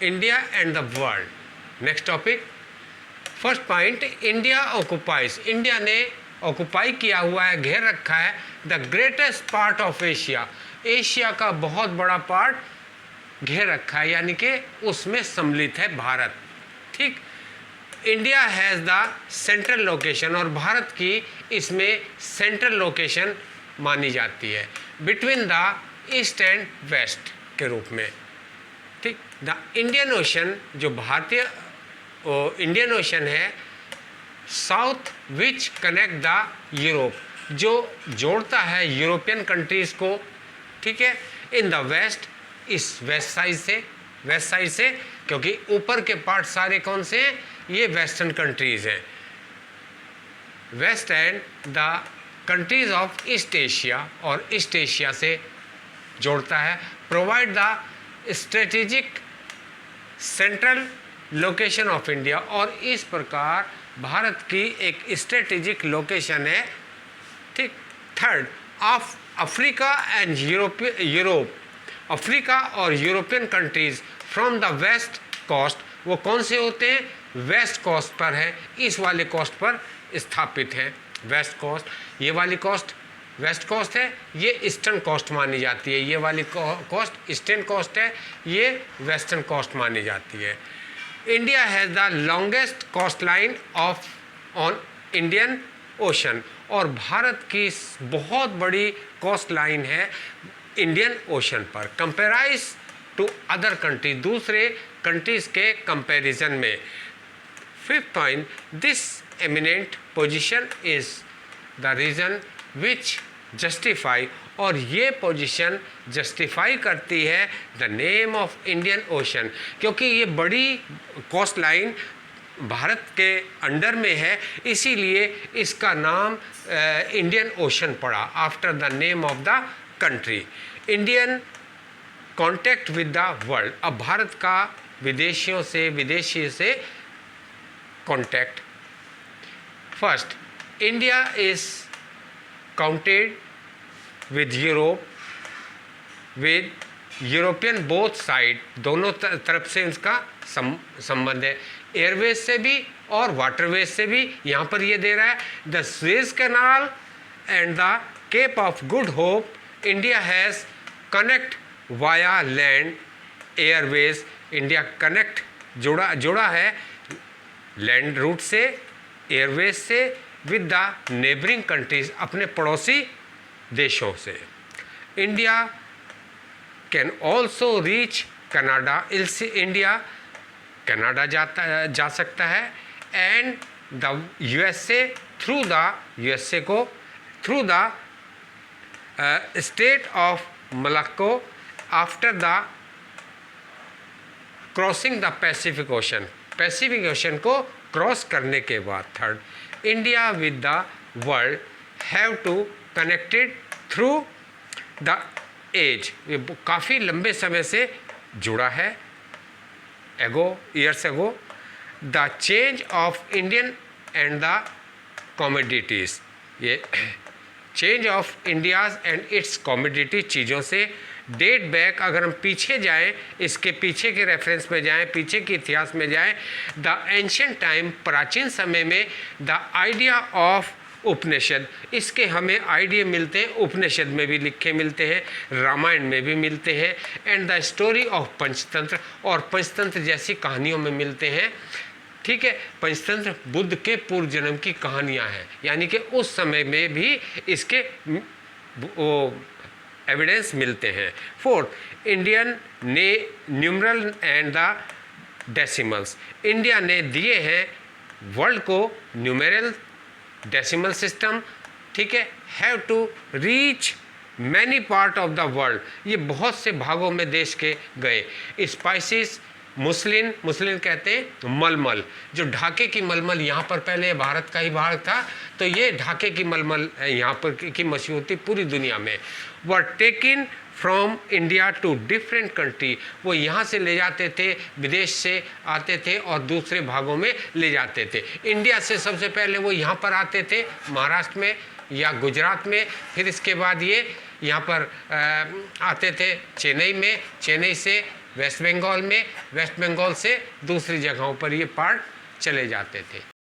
India and the world. Next topic, first point, India occupies, India ने occupy किया हुआ है, घेर रखा है the greatest part of Asia, Asia का बहुत बड़ा पार्ट घेर रखा है, यानी कि उसमें सम्मिलित है भारत। ठीक, India has the central location, और भारत की इसमें सेंट्रल लोकेशन मानी जाती है between the east and west के रूप में। ठीक, द इंडियन ओशन, जो भारतीय इंडियन ओशन है, south which connect the Europe, जो जोड़ता है यूरोपियन कंट्रीज़ को। ठीक है, इन द वेस्ट, इस वेस्ट साइड से, क्योंकि ऊपर के पार्ट सारे कौन से हैं, ये वेस्टर्न कंट्रीज़ हैं। West and the countries of East Asia, और ईस्ट एशिया से जोड़ता है। Provide the strategic central location of India, और इस प्रकार भारत की एक स्ट्रेटेजिक लोकेशन है। ठीक, third, of Africa and Europe, Africa और European countries from the west coast, वो कौन से होते हैं, वेस्ट कोस्ट पर है, इस वाले कोस्ट पर स्थापित हैं। वेस्ट कोस्ट, ये वाली कोस्ट वेस्ट कोस्ट है, ये ईस्टर्न कोस्ट मानी जाती है, ये वाली कोस्ट ईस्टर्न कोस्ट है, ये वेस्टर्न कोस्ट मानी जाती है। India has the longest coast line of on Indian Ocean, और भारत की बहुत बड़ी कोस्ट लाइन है इंडियन ओशन पर, कंपेराइज टू अदर कंट्री, दूसरे कंट्रीज़ के कंपैरिजन में। Fifth point, this eminent position is the reason which justify, और ये पोजीशन जस्टिफाई करती है the name of Indian Ocean, क्योंकि ये बड़ी कोस्ट लाइन भारत के अंडर में है, इसीलिए इसका नाम इंडियन ओशन पड़ा, after the name of the country. Indian contact with the world, अब भारत का विदेशी से contact. First, India is counted with Europe, with European both side, दोनों तरफ से इसका संबंध है, एयरवेज से भी और वाटरवेज से भी। यहाँ पर ये दे रहा है the Suez canal and the Cape of Good Hope, India has connect via land airways, India connect जोड़ा है लैंड रूट से, एयरवेज से, विद द नेबरिंग कंट्रीज, अपने पड़ोसी देशों से। India can also reach Canada, इससे इंडिया कनाडा जा सकता है, and the USA through the state of Malacca after the crossing the Pacific Ocean, Pacific Ocean को क्रॉस करने के बाद। Third, India with the world have to connected through the age, ये काफ़ी लंबे समय से जुड़ा है, years ago, the change of Indian and the commodities, ये change of India's and it's commodity चीज़ों से डेट बैक, अगर हम पीछे जाएं, इसके पीछे के रेफरेंस में जाएं, पीछे के इतिहास में जाएं, द एंशिएंट टाइम, प्राचीन समय में, द आइडिया ऑफ उपनिषद, इसके हमें आइडिया मिलते हैं, उपनिषद में भी लिखे मिलते हैं, रामायण में भी मिलते हैं, and the story of Panchatantra, और पंचतंत्र जैसी कहानियों में मिलते हैं। ठीक है, पंचतंत्र बुद्ध के पूर्व जन्म की कहानियां हैं, यानी कि उस समय में भी इसके एविडेंस मिलते हैं। फोर्थ, इंडियन ने numeral and the decimals, India ने दिए हैं वर्ल्ड को न्यूमेरल डेसिमल सिस्टम। ठीक है, have to reach many part of the world, ये बहुत से भागों में देश के गए। स्पाइसिस, मुस्लिन कहते हैं मलमल, जो ढाके की मलमल, यहाँ पर पहले भारत का ही भाग था, तो ये ढाके की मलमल यहाँ पर की मशहूर थी पूरी दुनिया में। Were taken from India to different country, वो यहाँ से ले जाते थे, विदेश से आते थे और दूसरे भागों में ले जाते थे। इंडिया से सबसे पहले वो यहाँ पर आते थे महाराष्ट्र में या गुजरात में, फिर इसके बाद ये यहाँ पर आते थे चेन्नई में, चेन्नई से वेस्ट बंगाल में, वेस्ट बंगाल से दूसरी जगहों पर ये पार्ट चले जाते थे।